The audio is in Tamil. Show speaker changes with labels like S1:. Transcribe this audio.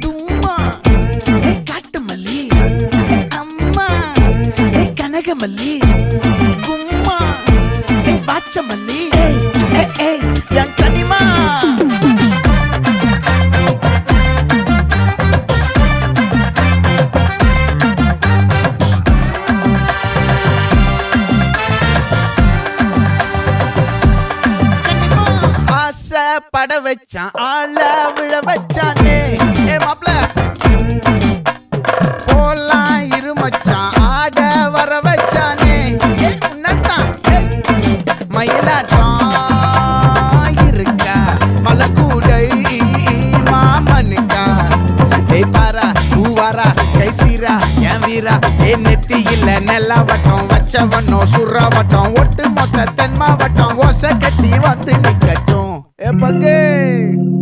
S1: தும்மா ஏ காட்டு மல்லி அம்மா ஏ கனகமல்லி கும்மா ஏ பாச்ச மல்லி என் கனிமா பட வச்சான் ஆள விழ வச்சானே ஏ மாப்ள போலாம் இருமச்சான் ஆட வர வச்சானே உன்னத்தான் மயிலாட்டம் இருக்கா மலக்கூடை மாமனுக்கா ஏய் பாரா பூவாரா கைசீரா என் வீரா ஏ நெத்தி இல்ல நெல்லா வட்டம் வச்சவனோ சுறா வட்டம் ஒட்டு மொத்த தென் மாவட்டம் ஓசை கட்டி வந்து நிக்கட்டும். É pra quem?